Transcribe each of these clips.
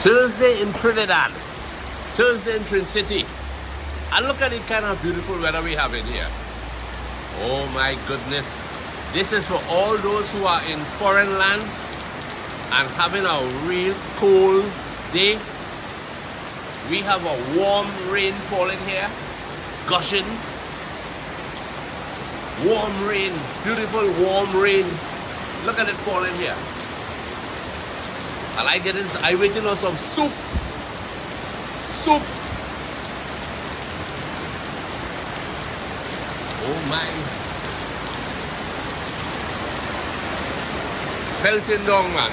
Thursday in Trinidad. Thursday in Trin City. And look at the kind of beautiful weather we have in here. Oh my goodness. This is for all those who are in foreign lands and having a real cold day. We have a warm rain falling here, gushing. Warm rain, beautiful warm rain. Look at it falling here. And I waiting on some soup. Soup. Oh my. Pelting down, man.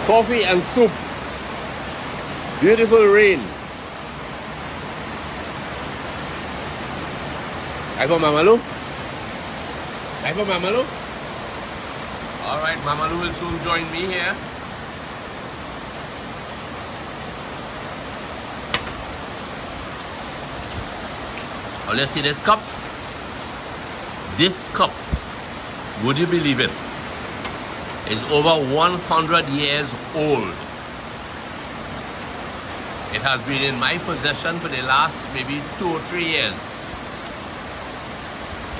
Coffee and soup. Beautiful rain. I for Mamalu? I for Mamalu? Alright, Mamalu will soon join me here. Oh, let's see this cup. This cup, would you believe it, is over 100 years old. It has been in my possession for the last maybe 2 or 3 years.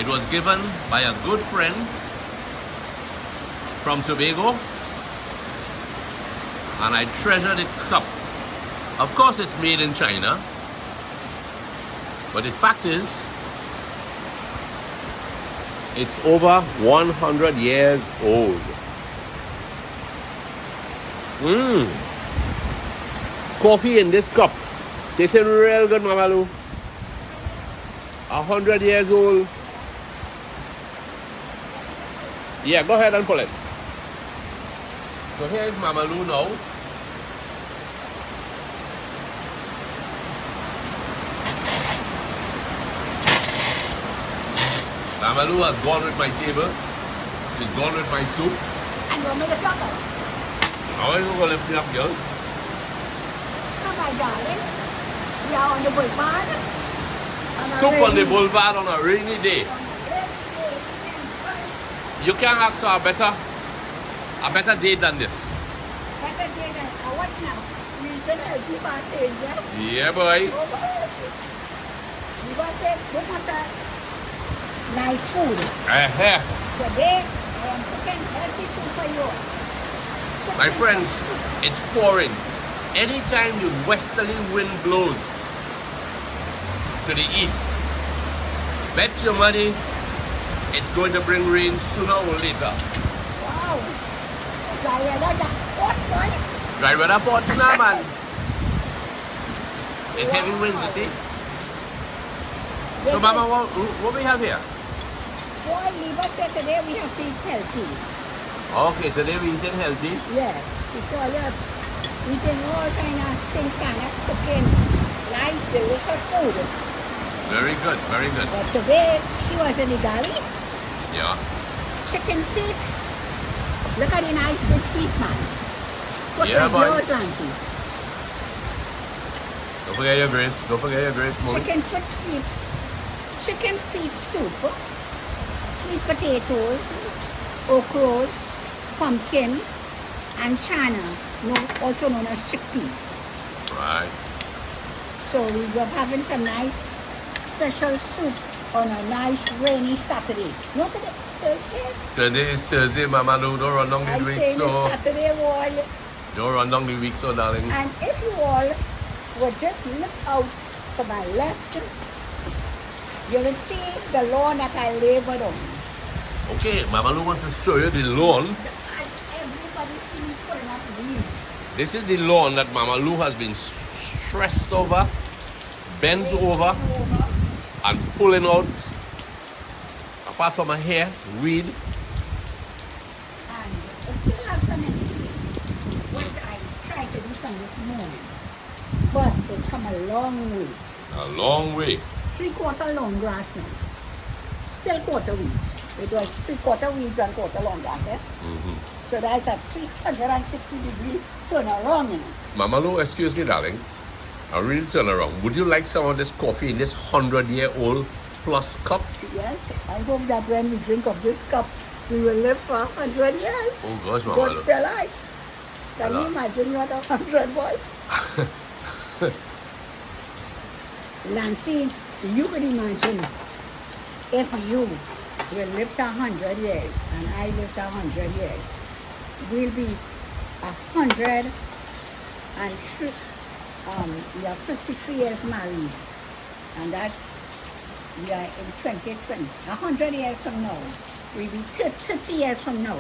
It was given by a good friend from Tobago, and I treasure the cup. Of course it's made in China, but the fact is, it's over 100 years old. Coffee in this cup. Tasting real good, Mamalu. 100 years old. Yeah, go ahead and pull it. So here is Mamalu now. Mamalu has gone with my table. She's gone with my soup. And we'll make a chocolate. Now I'm going to lift it up, girl. Oh my darling. We are on the boulevard. Soup on the boulevard on a rainy day. You can't ask for a better day than this. Better day than what now? We've been healthy for change, yeah? Yeah, boy. You got to look at that nice food. Today, I am cooking healthy food for you. My friends, it's pouring. Anytime the westerly wind blows to the east, bet your money it's going to bring rain sooner or later. Wow. Dry weather, what's going? Dry weather pot now, man. It's heavy winds, you see. So, Mama, what we have here? Boy, Liba said today we have to eat healthy. Okay, today we eating healthy. Yeah, because we eating all kind of things, kind of cooking nice, delicious food. Very good, very good. But today, she was in the galley. Yeah. Chicken feet. Look at the nice big feet, man. Put Yeah, the boy. yours, Nancy. Don't forget your grace. Don't forget your grace, Mommy. Chicken foot feet. chicken feet soup, sweet potatoes, okras, pumpkin, and Channa, also known as chickpeas. Right. So we were having some nice special soup on a nice rainy Saturday. Not today, Thursday. Today is Thursday, Mama Lou. Don't run down the I'm week, saying so it's Saturday, all. don't run down the week, so darling. And if you all would just look out to my left, you will see the lawn that I labored on. Okay, Mama Lou wants to show you the lawn. And everybody see me putting up leaves. This is the lawn that Mama Lou has been stressed over, bent over, and pulling out, apart from her hair, weed. And I still have some in it, which I tried to do some this morning. But it's come a long way. A long way. 3/4 long grass now. Still quarter weeds. It was 3/4 weeds and quarter long grass, eh? So that's a 360-degree turnaround. You know. Mama Lou, excuse me, darling. I really turn around. Would you like some of this coffee in this 100-year-old plus cup? Yes, I hope that when we drink of this cup, we will live for 100 years. Oh gosh, Mama God Lou. spare life. Can you imagine you at 100, boy? Nancy, you could imagine if you will live to 100 years and I live to 100 years, we'll be 100 and we are 53 years married, and that's, we are in 2020. 100 years from now, we'll be 30 years from now,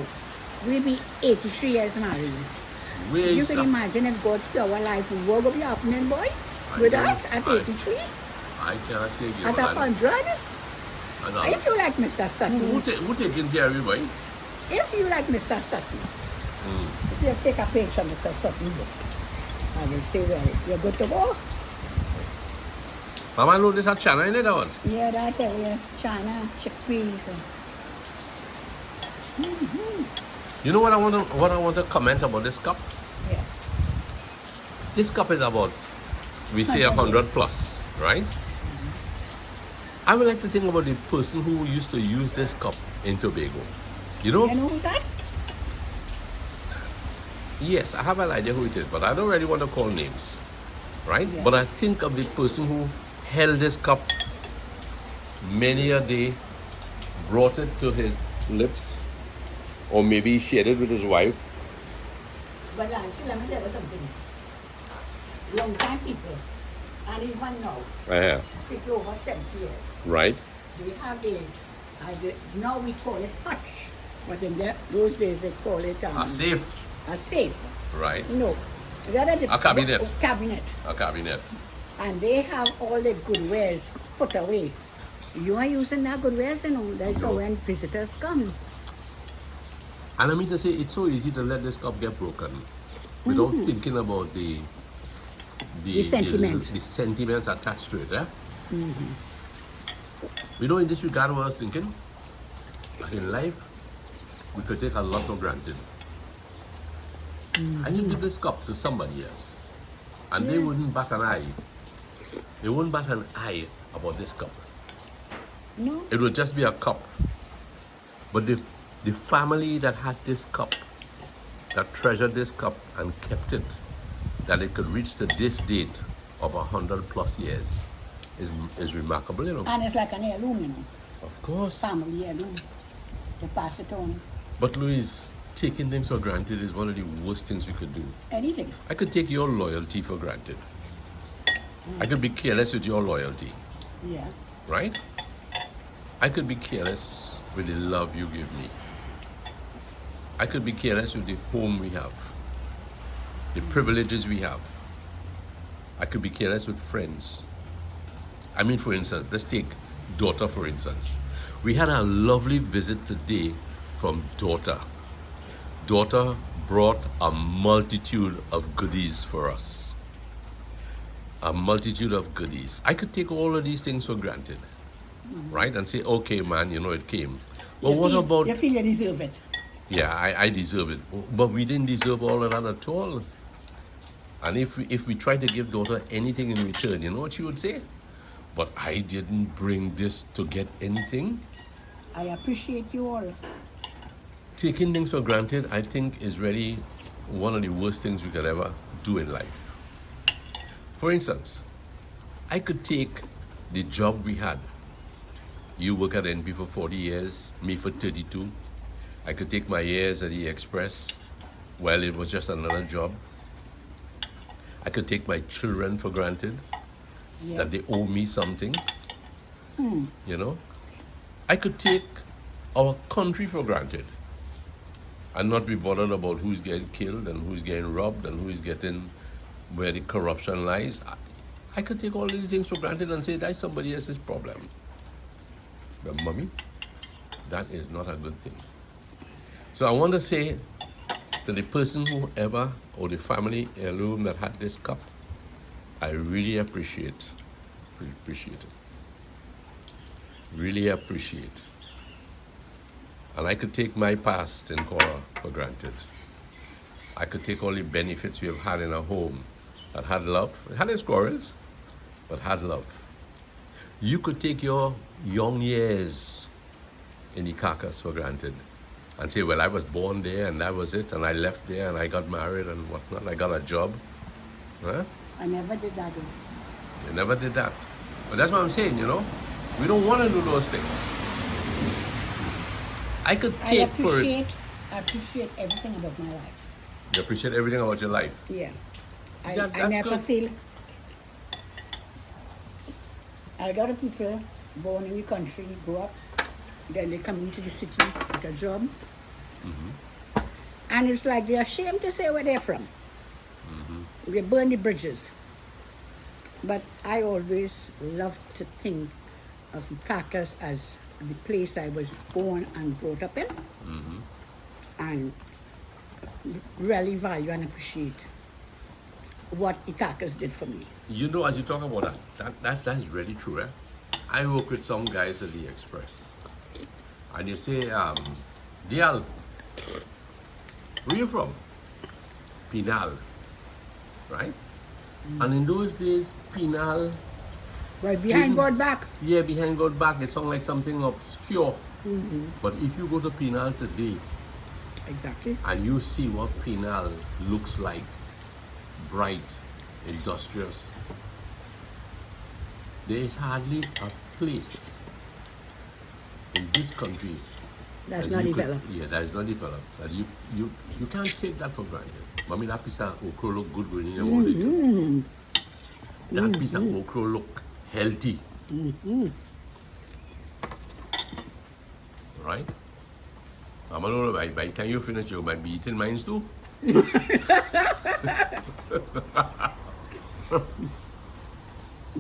we'll be 83 years married. You can imagine if God spare our life, what will be happening, boy, with us at 83? I can't say you. At 100? If you like Mr. Sutton. Who taking care of you, boy? If you like Mr. Sutton, if you take a page from Mr. Sutton's book, I will say, well, you're good to go. Mama Lou, this has Channa in it, or what? Yeah, that's it, yeah. Channa, chickpeas. You know what I want to comment about this cup? Yeah. This cup is about, we say 100 plus, right? I would like to think about the person who used to use this cup in Tobago. You know? You know who's that? Yes, I have an idea who it is, but I don't really want to call names, right? Yeah. But I think of the person who held this cup many a day, brought it to his lips, or maybe he shared it with his wife. But Nancy, let me tell you something. Long time people, and even now, people over 70 years, Right. they have now we call it hutch, but in those days they call it A safe. A safe. Right. No. Rather A cabinet. Cabinet. A cabinet. And they have all the good wares put away. You are using that good wares, you know, that's for when visitors come. And I mean to say, it's so easy to let this cup get broken without thinking about the sentiments. The sentiments attached to it. You know, in this regard, what I was thinking, in life, we could take a lot for granted. I could give this cup to somebody else, and they wouldn't bat an eye. They wouldn't bat an eye about this cup. No. It would just be a cup. But the family that had this cup, that treasured this cup and kept it, that it could reach to this date of 100 plus years, is remarkable, you know. And it's like an heirloom, you know. Of course. Family heirloom. They pass it on. But Louise, taking things for granted is one of the worst things we could do. Anything. I could take your loyalty for granted. I could be careless with your loyalty, Yeah. right? I could be careless with the love you give me. I could be careless with the home we have, the privileges we have. I could be careless with friends. I mean, for instance, let's take daughter, for instance. We had a lovely visit today from daughter. Daughter brought a multitude of goodies for us. A multitude of goodies. I could take all of these things for granted, right? And say, okay, man, you know, it came. But what about... You feel you deserve it. Yeah, I deserve it. But we didn't deserve all of that at all. And if we tried to give daughter anything in return, you know what she would say? But I didn't bring this to get anything. I appreciate you all. Taking things for granted, I think, is really one of the worst things we could ever do in life. For instance, I could take the job we had. You work at NP for 40 years, me for 32. I could take my years at the Express. Well, it was just another job. I could take my children for granted, Yeah. that they owe me something, Hmm. you know. I could take our country for granted and not be bothered about who's getting killed and who's getting robbed and who's getting where the corruption lies. I could take all these things for granted and say that's somebody else's problem. But mommy, that is not a good thing. So I want to say to the person whoever or the family heirloom that had this cup, I really appreciate it. Really appreciate. And I could take my past in Cora for granted. I could take all the benefits we have had in our home that had love. It had its quarrels, but had love. You could take your young years in the carcass for granted and say, well, I was born there and that was it, and I left there and I got married and whatnot, I got a job. Huh? I never did that. You never did that. But that's what I'm saying, you know. We don't want to do those things. I could take for it. I appreciate everything about my life. You appreciate everything about your life. Yeah. I That's never good. feel. A lot of people born in the country, grow up, then they come into the city with a job. And it's like they're ashamed to say where they're from. They burn the bridges. But I always love to think of Carcass as the place I was born and brought up in. And really value and appreciate what Carcass did for me. You know, as you talk about that is really true. Eh? I work with some guys at the Express, and they say, Dial, where you from? Pinal, right? And in those days, Pinal, Right behind God back. yeah, behind God back, it sounds like something obscure. But if you go to Pinal today, Exactly. and you see what Pinal looks like, bright, industrious, there is hardly a place in this country That's that not you could- developed. yeah, that is not developed. That you can't take that for granted. Mommy, that piece of okra look good when you want it. That piece of okra look healthy. Right? I don't know, by the time you finish, you might be eating mine too.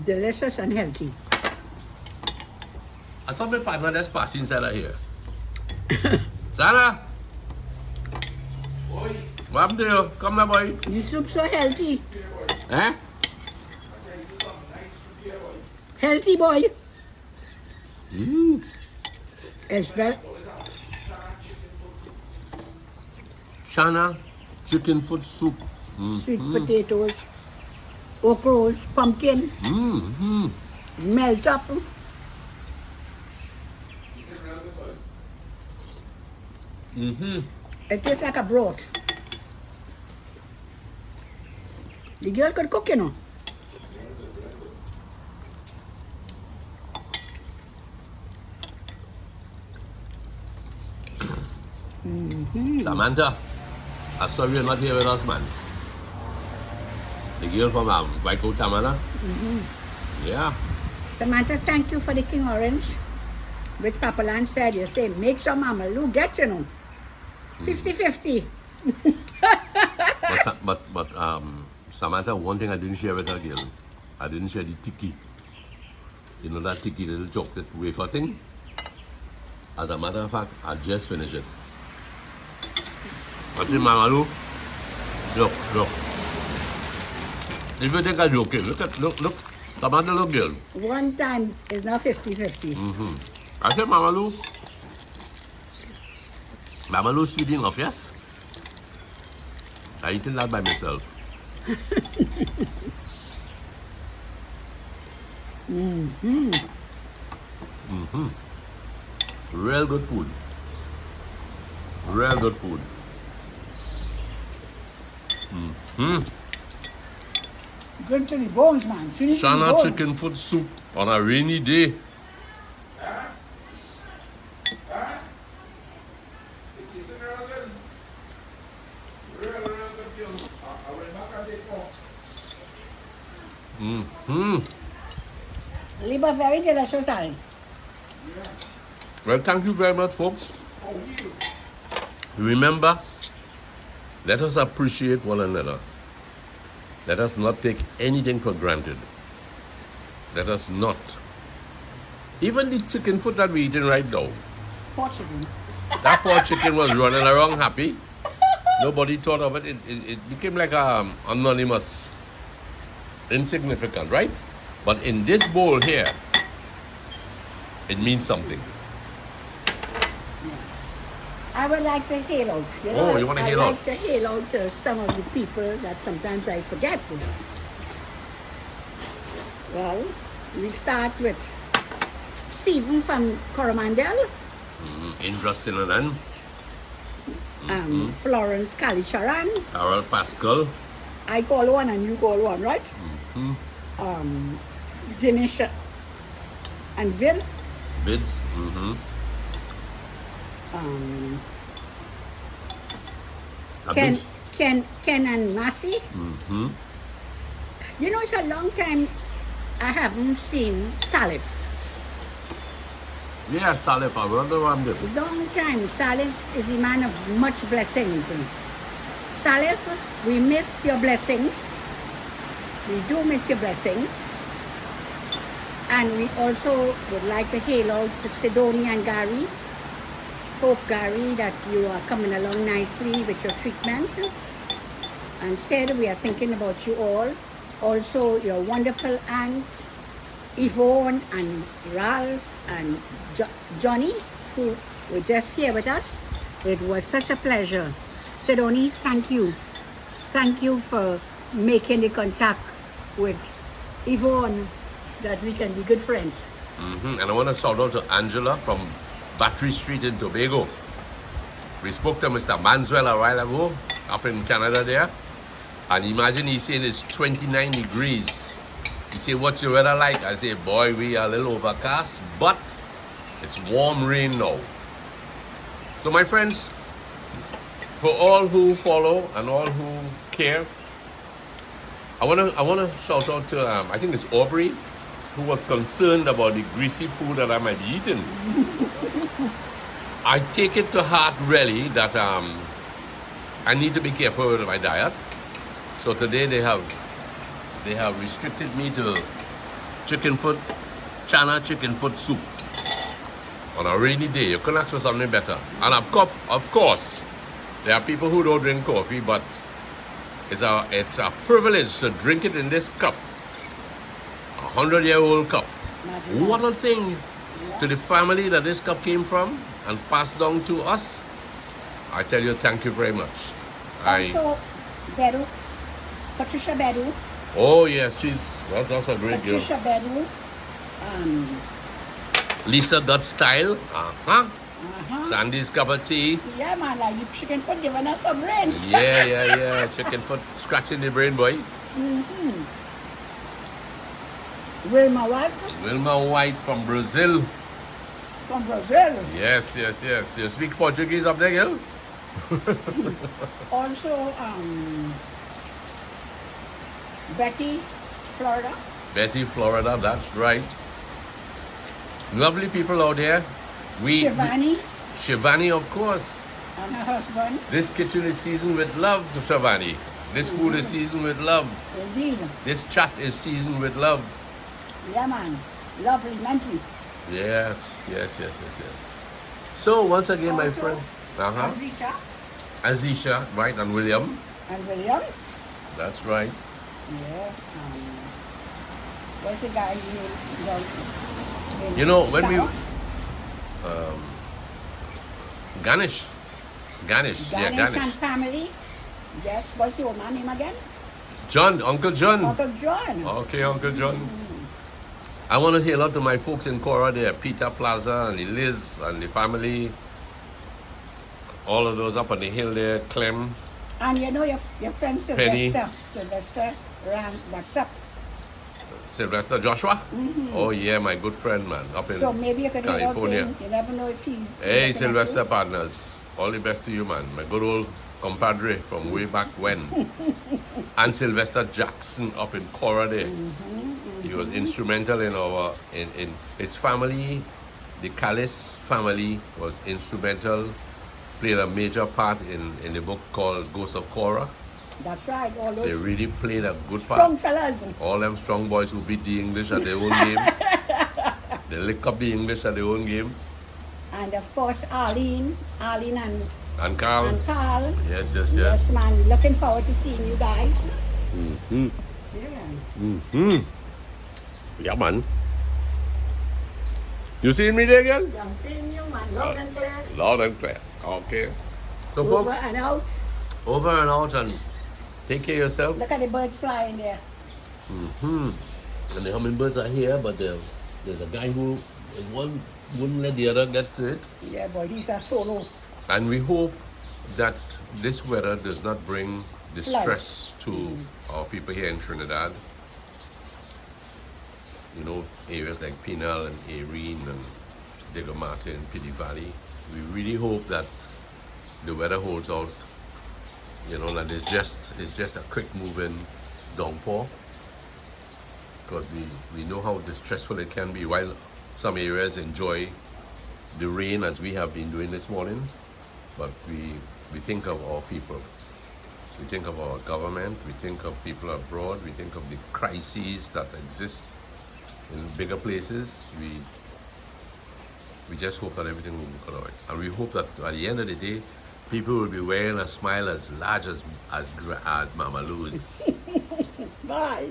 Delicious and healthy. I thought my partner just passing inside of here. Channa! Boy. What happened to you? Come now, boy. The soup so healthy. Eh? Healthy boy. Mm. It's very Channa chicken foot soup. sweet potatoes, okras, pumpkin, melt up. It tastes like a broth. The girl could cook, you know. Samantha, I'm sorry you're not here with us, man. The girl from White Coat Tamana? Yeah. Samantha, thank you for the king orange. Which Papa Lan said, you say, make some mama, you get, you know. 50-50. But Samantha, one thing I didn't share with her girl, I didn't share the tiki. You know that tiki little chocolate wafer thing? As a matter of fact, I just finished it. What's it, Mama Lou? Look. If you think I'm joking, look. Samantha, look, girl. One time is not 50-50. I said, Mama Lou. Mama Lou's sweet enough, yes? I eating that by myself. Mm-hmm. Mm-hmm. Real good food. Real good food. Mm-hmm. Good to the bones, man. Finish the Channa bones. chicken foot soup on a rainy day. Mm-hmm. Liver very delicious, darling. Well, thank you very much, folks. Remember, let us appreciate one another. Let us not take anything for granted. Let us not. Even the chicken foot that we're eating right now, Pork chicken. that poor chicken was running around happy. Nobody thought of it. It became like anonymous, insignificant, right? But in this bowl here, it means something. I would like to hail out. Oh, you want to hail I out? like to hail out to some of the people that sometimes I forget. Well, we start with Stephen from Coromandel, Indra Sinanan, Florence Kalicharan. Harold Pascal, I call one and you call one, right? Dinesh and Vil. Bids, Ken and Massey. You know, it's a long time I haven't seen Salif. Yeah, Salif, I wonder what I'm doing. Long time. Salif is a man of much blessings. Salif, we miss your blessings. We do miss your blessings. And we also would like to hail out to Sidonia and Gary. Hope, Gary, that you are coming along nicely with your treatment. And said we are thinking about you all. Also, your wonderful aunt, Yvonne and Ralph and Johnny, who were just here with us. It was such a pleasure. Sidonia, thank you. Thank you for making the contact with Yvonne, that we can be good friends. And I want to shout out to Angela from Battery Street in Tobago. We spoke to Mr. Manswell a while ago, up in Canada there. And imagine he's saying it's 29 degrees. He said, what's your weather like? I say, boy, we are a little overcast, but it's warm rain now. So my friends, for all who follow and all who care, I wanna shout out to I think it's Aubrey, who was concerned about the greasy food that I might be eating. I take it to heart really that I need to be careful with my diet. So today they have restricted me to Channa chicken foot soup on a rainy day. You couldn't ask for something better. And of course, there are people who don't drink coffee, but it's a privilege to drink it in this cup. 100-year-old cup. What a thing to the family that this cup came from and passed down to us. I tell you, thank you very much. Also, Beru, Patricia Beru. Oh yes, that's a great girl. Patricia Beru. Lisa Dutch style. Sandy's cup of tea. Yeah, man, like you chicken foot giving us some brains. Yeah. Chicken foot scratching the brain, boy. Wilma what? Wilma White from Brazil. From Brazil. Yes. You speak Portuguese up there, girl? Also, Betty, Florida. Betty, Florida, that's right. Lovely people out here. Shivani, of course. And her husband. This kitchen is seasoned with love, Shivani. This food is seasoned with love. Indeed. This chat is seasoned with love. Yeah, man. Lovely, mentally. Yes. So, once again, my friend. Azisha, right, and William. And William. That's right. Yeah. Where's the guy You know, when we... Ganesh. Ganesh and family. Yes. What's your man name again? John, Uncle John. Uncle John. Okay, Uncle John. I want to say hello to my folks in Cora there, Peter Plaza and the Liz and the family. All of those up on the hill there, Clem. And you know your friend Penny. Sylvester ran WhatsApp. Sylvester Joshua? Mm-hmm. Oh yeah, my good friend, man, up in So maybe you could head out California. him. You never know if he. Hey, Sylvester partners, all the best to you, man. My good old compadre from way back when. And Sylvester Jackson up in Cora there. He was instrumental in our in his family. The Callis family was instrumental, played a major part in the book called Ghosts of Cora. That's right. All They those really played a good strong part. fellas. All them strong boys who beat the English at their own game. They lick up the English at their own game. And of course Arlene And Carl. and Carl. Yes, yes, yes. Yes, man. Looking forward to seeing you guys. Mm-hmm. Yeah. Mm-hmm. Yeah, man. You seeing me there again? I'm seeing you, man. Loud and clear. Loud and clear. Okay. So, Over folks, and out. over and out and take care of yourself. Look at the birds flying there. Mm-hmm. And the hummingbirds are here, but there's a guy who one wouldn't let the other get to it. Yeah, boy, these are solo. And we hope that this weather does not bring distress to our people here in Trinidad. You know, areas like Pinal and Erin and Digger Martin, Piddy Valley. We really hope that the weather holds out. You know, that it's just a quick moving downpour. Because we know how distressful it can be while some areas enjoy the rain as we have been doing this morning. But we think of our people. We think of our government. We think of people abroad. We think of the crises that exist in bigger places. We just hope that everything will work out. And we hope that at the end of the day, people will be wearing a smile as large as Mama Lou's. Bye.